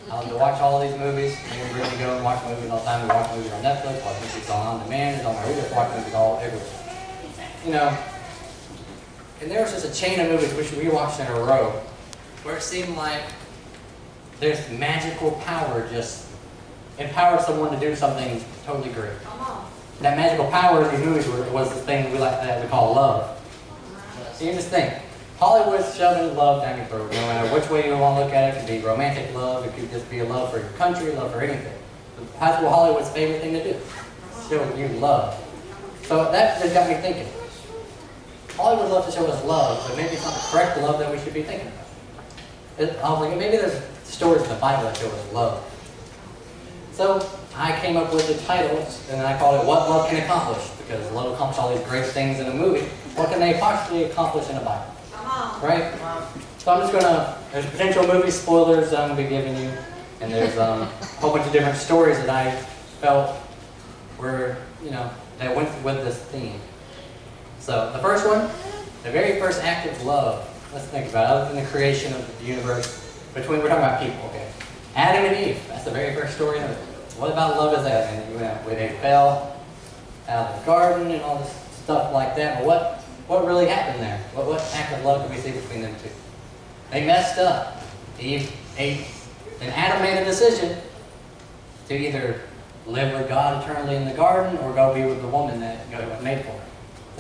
I love to watch all these movies. Me and Brittany go and watch movies all the time. We watch movies on Netflix, watch movies on demand, it's on my reader, watch movies all everywhere. You know, and there was just a chain of movies which we watched in a row where it seemed like there's magical power just empowered someone to do something totally great. That magical power in these movies was the thing that we call love. So you just think, Hollywood's shoving love down your throat. No matter which way you want to look at it, it could be romantic love, it could just be a love for your country, love for anything. That's what Hollywood's favorite thing to do. Show you love. So that just got me thinking. Hollywood loves to show us love, but maybe it's not the correct love that we should be thinking about. I was like, maybe there's stories in the Bible that show us love. So I came up with the title, and I called it What Love Can Accomplish, because love accomplishes all these great things in a movie. What can they possibly accomplish in a Bible? Right? So I'm just going to, there's potential movie spoilers that I'm going to be giving you, and there's a whole bunch of different stories that I felt were, that went with this theme. So the first one, the very first act of love, let's think about it, other than the creation of the universe, we're talking about people, okay? Adam and Eve, that's the very first story of it. What about love is that? And when they fell out of the garden and all this stuff like that, but what really happened there? What act of love could we see between them two? They messed up. Eve ate, and Adam made a decision to either live with God eternally in the garden or go be with the woman that God was made for.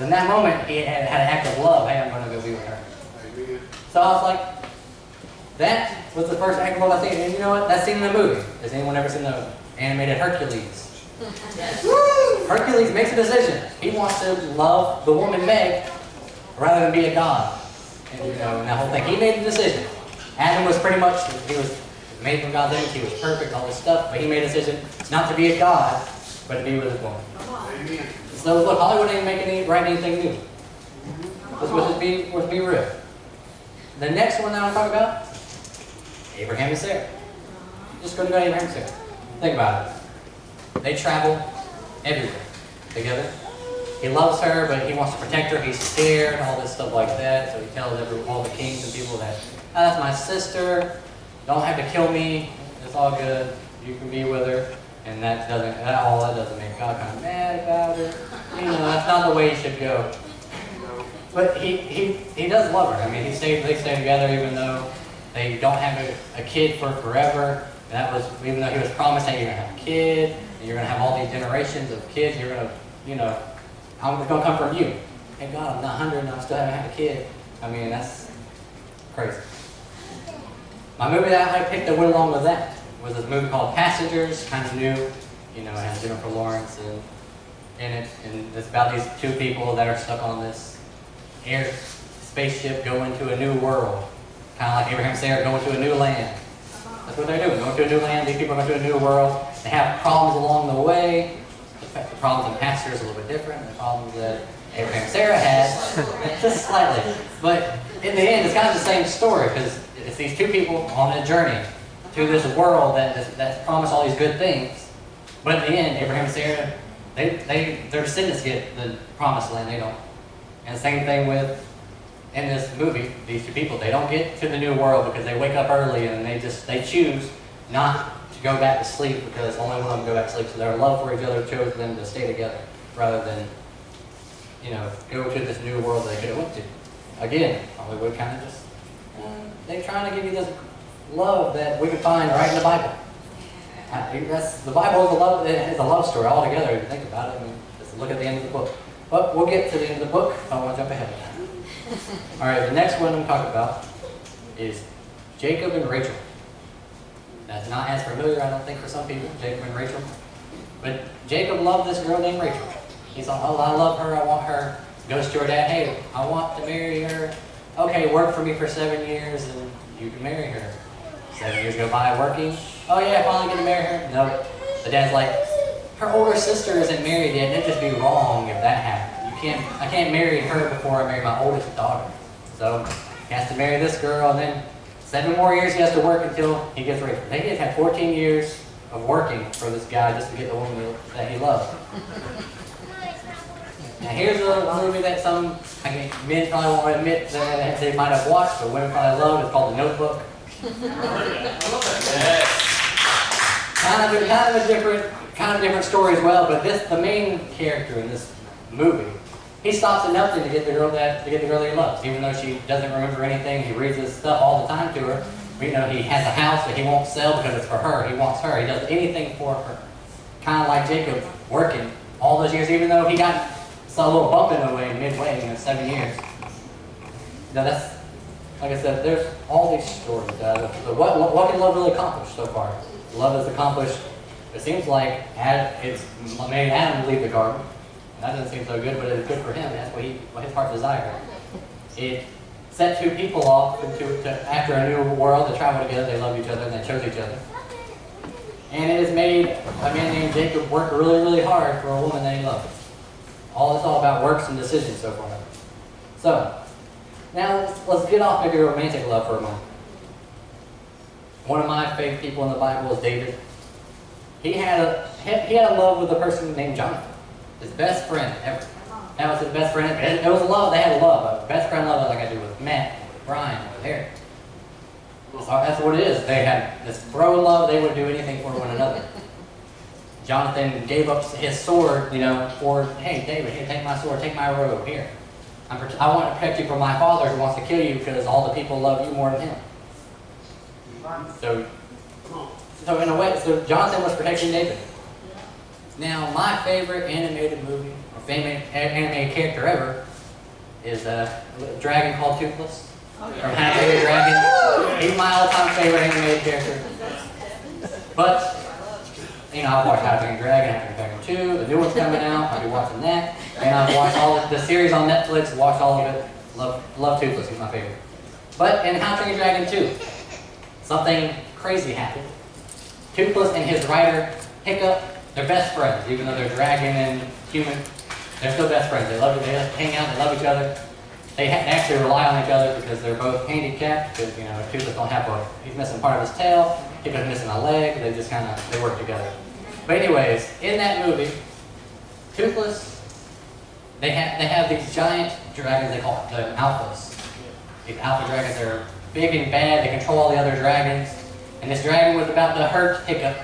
In that moment, he had an act of love. Hey, I'm going to go be with her. So I was like, that was the first act of love I seen. And you know what? That's seen in a movie. Has anyone ever seen the animated Hercules? Yes. Hercules makes a decision. He wants to love the woman Meg rather than be a god. And and that whole thing. He made the decision. Adam was pretty much, he was made from God's image. He was perfect, all this stuff. But he made a decision not to be a god, but to be with his woman. Amen. So look, Hollywood ain't writing anything new. Let's be real. The next one that I want to talk about, Abraham and Sarah. Just going to go to Abraham and Sarah. Think about it. They travel everywhere together. He loves her, but he wants to protect her. He's scared, all this stuff like that. So he tells all the kings and people that, that's my sister. Don't have to kill me. It's all good. You can be with her. And that doesn't make God kind of mad about it. That's not the way it should go. But he does love her. I mean, they stay together even though they don't have a kid for forever. And that was, even though he was promised, hey, you're going to have a kid, and you're going to have all these generations of kids, you're going to, I'm going to come from you. Hey, God, I'm not 100 and I still haven't had a kid. I mean, that's crazy. My movie that I picked that went along with that was this movie called Passengers, kind of new. It has Jennifer Lawrence in it, and it's about these two people that are stuck on this spaceship going to a new world. Kind of like Abraham and Sarah going to a new land. That's what they're doing, going to a new land. These people are going to a new world. They have problems along the way. The problems in Passengers are a little bit different than the problems that Abraham and Sarah had, just slightly. But in the end, it's kind of the same story, because it's these two people on a journey to this world that's promised all these good things. But at the end, Abraham and Sarah, their descendants get the promised land, they don't. And the same thing with, in this movie, these two people, they don't get to the new world because they wake up early and they choose not to go back to sleep because only one of them go back to sleep. So their love for each other chose them to stay together rather than, go to this new world that they could have went to. Again, Hollywood kind of just, they're trying to give you this love that we can find right in the Bible. The Bible is a love story altogether if you think about it. I mean, just look at the end of the book. But we'll get to the end of the book. I don't want to jump ahead of that. All right, the next one I'm talking about is Jacob and Rachel. That's not as familiar, I don't think, for some people, Jacob and Rachel. But Jacob loved this girl named Rachel. He thought, oh, I love her, I want her. Goes to her dad, hey, I want to marry her. Okay, work for me for 7 years and you can marry her. 7 years go by working. Oh yeah, I finally get to marry her. No, the dad's like, her older sister isn't married yet. It'd just be wrong if that happened. I can't marry her before I marry my oldest daughter. So he has to marry this girl, and then 7 more years he has to work until he gets Rachel. They had 14 years of working for this guy just to get the woman that he loved. Now here's a movie that men probably won't admit that they might have watched, but women probably love. It's called The Notebook. Yes. kind of a different story as well. But the main character in this movie, he stops at nothing to get the girl that he loves, even though she doesn't remember anything. He reads his stuff all the time to her. You know, he has a house that he won't sell because it's for her. He wants her. He does anything for her. Kind of like Jacob working all those years, even though he got a little bump in the way midway, 7 years. Now that's, like I said, there's all these stories. What can love really accomplish so far? Love has accomplished, it seems like it's made Adam leave the garden. That doesn't seem so good, but it's good for him. That's what his heart desired. It set two people off after a new world to travel together. They loved each other and they chose each other. And it has made a man named Jacob work really, really hard for a woman that he loved. It's all about works and decisions so far. So, now let's get off maybe romantic love for a moment. One of my favorite people in the Bible is David. He had a love with a person named Jonathan, his best friend ever. That was his best friend. It was a love. They had a love. A best friend love like I do with Matt, with Brian, with Eric. That's what it is. They had this bro love. They would do anything for one another. Jonathan gave up his sword, for, hey, David, here, take my sword, take my robe, here. I want to protect you from my father who wants to kill you because all the people love you more than him. So in a way, Jonathan was protecting David. Now, my favorite animated movie, or favorite animated character ever, is a dragon called Toothless. From How to Train Your Dragon. He's my all-time favorite animated character. But, I've watched How to Train Your Dragon, How to Train Your Dragon 2, the new one's coming out, I'll be watching that. And I've watched all the series on Netflix, watched all of it. Love Toothless, he's my favorite. But in How to Train Your Dragon 2, something crazy happened. Toothless and his rider, Hiccup, they're best friends, even though they're dragon and human. They're still best friends. They hang out, they love each other. They actually rely on each other because they're both handicapped. Because Toothless don't have he's missing part of his tail. Hiccup's missing a leg. They just they work together. But anyways, in that movie, Toothless, they have these giant dragons. They call the alphas. These alpha dragons are big and bad. They control all the other dragons. And this dragon was about to hurt Hiccup,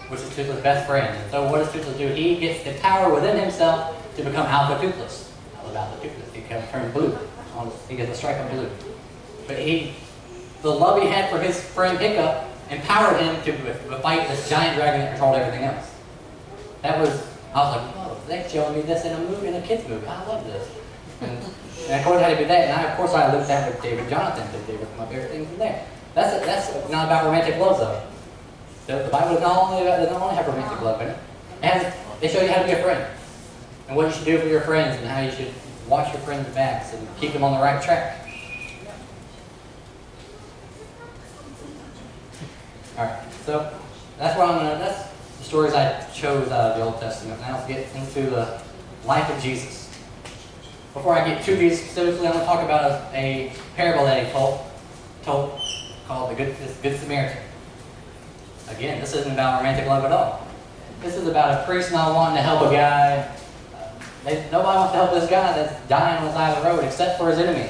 which is Toothless' best friend. And so what does Toothless do? He gets the power within himself to become Alpha Toothless. Alpha Toothless. He can turn blue. He gets a stripe of blue. But the love he had for his friend Hiccup empowered him to fight this giant dragon that controlled everything else. I was like, oh, they're showing me this in a movie, in a kid's movie. I love this. And of course I had to do that. And of course I looked at with David Jonathan, because David was my favorite thing from there. That's not about romantic love though. The Bible does not only have romantic love in it. And they show you how to be a friend. And what you should do for your friends and how you should watch your friends' backs and keep them on the right track. Alright, so that's the stories I chose out of the Old Testament. Now let's get into the life of Jesus. Before I get to Jesus specifically, I'm going to talk about a parable that he told called the Good Samaritan. Again, this isn't about romantic love at all. This is about a priest not wanting to help a guy. Nobody wants to help this guy that's dying on the side of the road except for his enemy.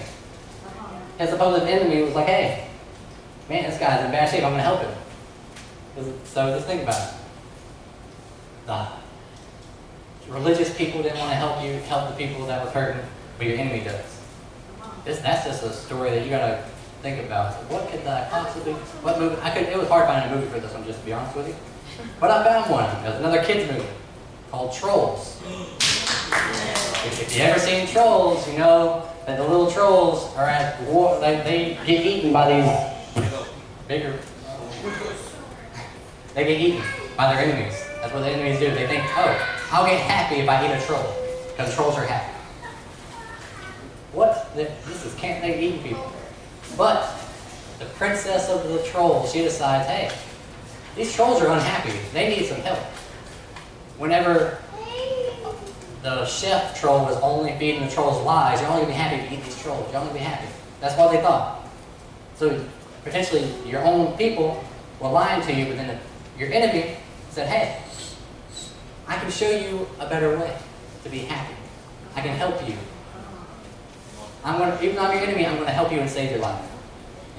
His supposed enemy was like, hey, man, this guy's in bad shape, I'm going to help him. So just think about it. The religious people didn't want to help the people that was hurting, but your enemy does. That's just a story that you got to think about. So what could that possibly, what movie? It was hard finding a movie for this one, just to be honest with you. But I found one. It was another kids movie called Trolls. If you ever seen Trolls, you know that the little trolls are at war. They get eaten by these bigger. They get eaten by their enemies. That's what the enemies do. They think, oh, I'll get happy if I eat a troll, because trolls are happy. What? Can't they eat people? But the princess of the trolls, she decides, hey, these trolls are unhappy. They need some help. Whenever the chef troll was only feeding the trolls lies, you're only going to be happy to eat these trolls. You're only going to be happy. That's what they thought. So potentially your own people were lying to you, but then your enemy said, hey, I can show you a better way to be happy. I can help you. Even though I'm your enemy, I'm going to help you and save your life.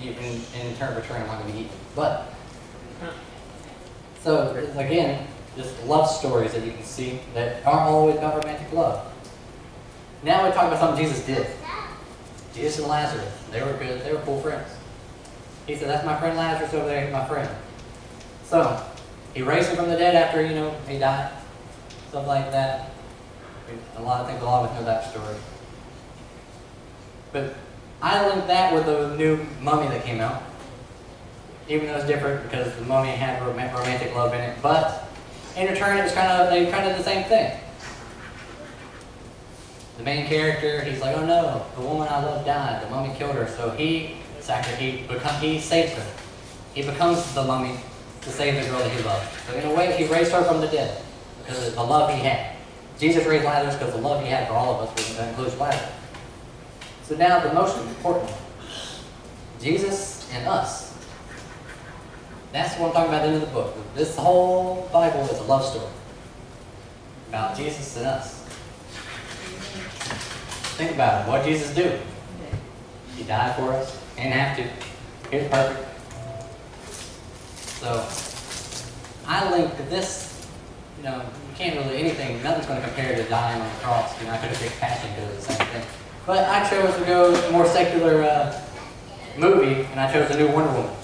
In return, I'm not going to be eaten. But So, again, just love stories that you can see that aren't always about romantic love. Now we talk about something Jesus did. Jesus and Lazarus, they were good, they were cool friends. He said, that's my friend Lazarus over there, he's my friend. So, he raised him from the dead after, he died. Stuff like that. I think a lot of us know that story. But I linked that with the new Mummy that came out. Even though it's different because the Mummy had romantic love in it. But in return, it was they kind of did the same thing. The main character, he's like, oh no, the woman I love died. The Mummy killed her. So he saves her. He becomes the Mummy to save the girl that he loved. So in a way, he raised her from the dead because of the love he had. Jesus raised Lazarus because of the love he had for all of us, which includes Lazarus. So now the most important one. Jesus and us. That's what I'm talking about at the end of the book. This whole Bible is a love story about Jesus and us. Think about it. What did Jesus do? He died for us. He didn't have to. He was perfect. So, I linked this, you can't really, nothing's going to compare to dying on the cross. I could have picked Passion because it's the same thing. But I chose to go with a more secular movie, and I chose the new Wonder Woman.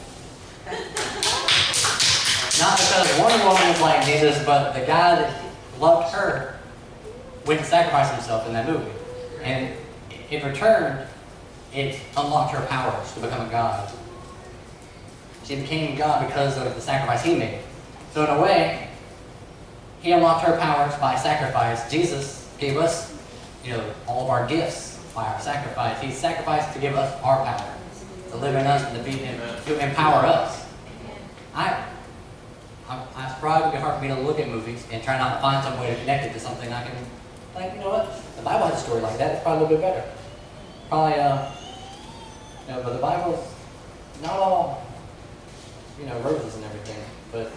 Not because Wonder Woman is like Jesus, but the guy that loved her went and sacrificed himself in that movie. And in return, it unlocked her powers to become a god. She became God because of the sacrifice he made. So in a way, he unlocked her powers by sacrifice. Jesus gave us, all of our gifts by our sacrifice. He sacrificed to give us our power, to live in us and to empower us. It's probably hard for me to look at movies and try not to find some way to connect it to something I can, you know what? The Bible has a story like that. It's probably a little bit better. Probably, but the Bible's not all, roses and everything. But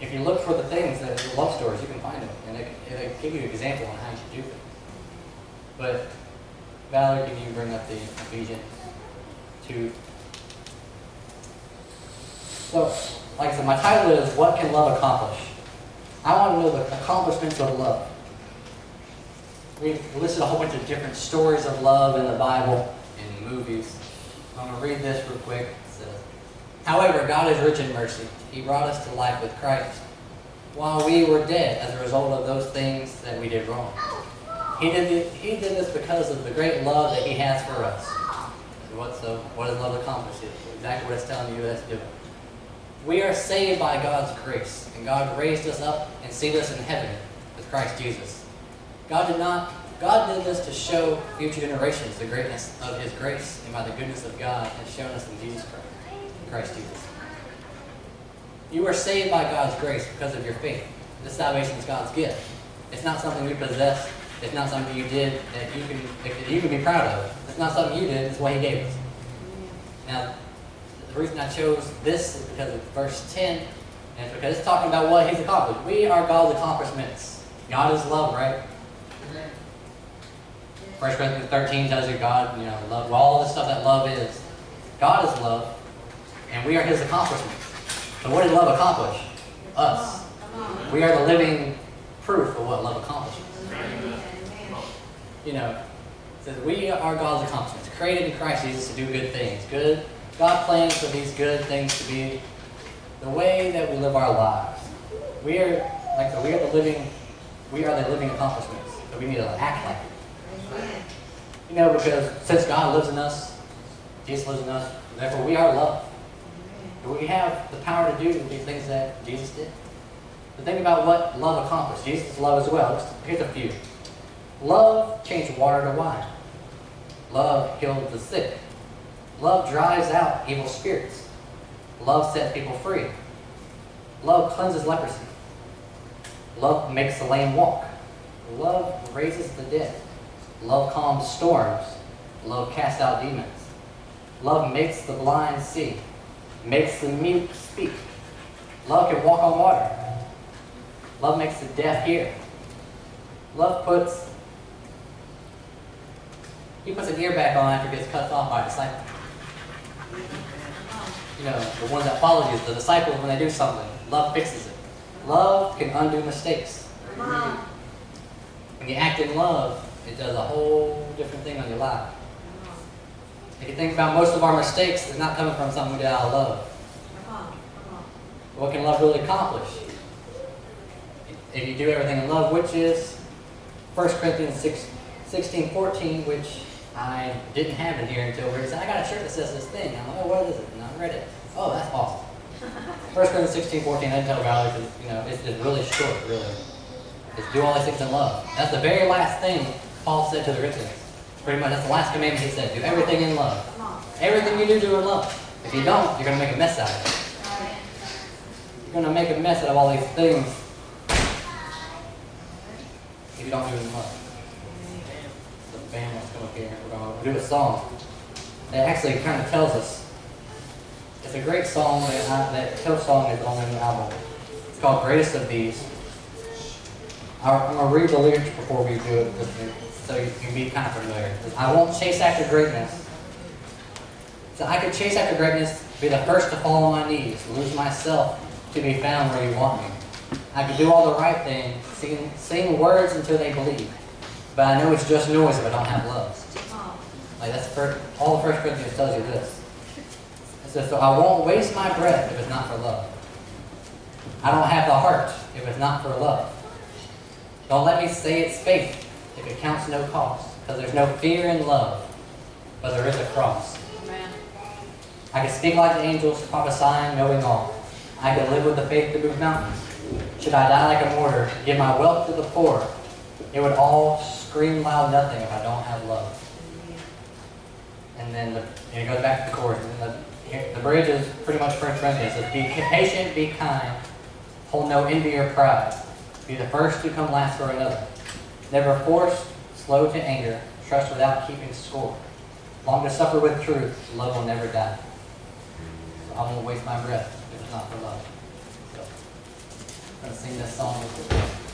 if you look for the things that are love stories, you can find them. And it'll give you an example on how you should do things. But, Valerie, can you bring up the Ephesians 2? So, like I said, my title is, What Can Love Accomplish? I want to know the accomplishments of love. We've listed a whole bunch of different stories of love in the Bible and movies. I'm going to read this real quick. It says, however, God is rich in mercy. He brought us to life with Christ while we were dead as a result of those things that we did wrong. He did this because of the great love that he has for us. So what does love accomplish? Exactly what it's telling you that's doing. We are saved by God's grace, and God raised us up and seated us in heaven with Christ Jesus. God did this to show future generations the greatness of his grace, and by the goodness of God has shown us in Jesus Christ, in Christ Jesus. You are saved by God's grace because of your faith. This salvation is God's gift. It's not something we possess. It's not something you did that you can be proud of. It's not something you did. It's what he gave us. Now, the reason I chose this is because of verse 10, and it's because it's talking about what he's accomplished. We are God's accomplishments. God is love, right? 1 Corinthians 13 tells you God, love, all the stuff that love is. God is love, and we are his accomplishments. So what did love accomplish? Us. We are the living proof of what love accomplishes. It says we are God's accomplishments, created in Christ Jesus to do good things. God plans for these good things to be the way that we live our lives. We are the living accomplishments. So we need to act like it. Because since God lives in us, Jesus lives in us, therefore we are loved. And we have the power to do these things that Jesus did. But think about what love accomplished. Jesus' love as well. Here's a few. Love changed water to wine. Love healed the sick. Love drives out evil spirits. Love sets people free. Love cleanses leprosy. Love makes the lame walk. Love raises the dead. Love calms storms. Love casts out demons. Love makes the blind see. Makes the mute speak. Love can walk on water. Love makes the deaf hear. Love puts an ear back on after it gets cut off by a disciple. The ones that follow you, the disciples, when they do something, love fixes it. Love can undo mistakes. When you act in love, it does a whole different thing on your life. If you think about most of our mistakes, they're not coming from something we did out of love. What can love really accomplish? If you do everything in love, which is 1 Corinthians 16:14, which I didn't have in here until we said, I got a shirt that says this thing. I'm like, oh, what is it? And I read it. Oh, that's awesome. 1 Corinthians 16:14, I didn't tell Valerie because, it's just really short, really. It's do all these things in love. That's the very last thing Paul said to the Corinthians. Pretty much, that's the last commandment he said. Do everything in love. Everything you do in love. If you don't, you're going to make a mess out of it. You're going to make a mess out of all these things if you don't do it in love. The band wants to come up here. We're going to do a song that actually kind of tells us. It's a great song. That Hillsong is on the album. It's called Greatest of These. I'm going to read the lyrics before we do it so you can be kind of familiar. I won't chase after greatness. So I could chase after greatness, be the first to fall on my knees, lose myself to be found where you want me. I could do all the right things, sing words until they bleed. But I know it's just noise if I don't have love. Like that's all the 1 Corinthians tells you this. It says, so I won't waste my breath if it's not for love. I don't have the heart if it's not for love. Don't let me say it's faith if it counts no cost. Because there's no fear in love, but there is a cross. Amen. I can speak like the angels, prophesying, knowing all. I can live with the faith to move mountains. Should I die like a martyr, give my wealth to the poor, it would all scream loud nothing if I don't have love. And then it goes back to the chorus. And the bridge is pretty much 1 Corinthians. It says, be patient, be kind, hold no envy or pride. Be the first to come last for another. Never forced, slow to anger, trust without keeping score. Long to suffer with truth, love will never die. So I won't waste my breath if it's not for love. So I'm going to sing this song with you.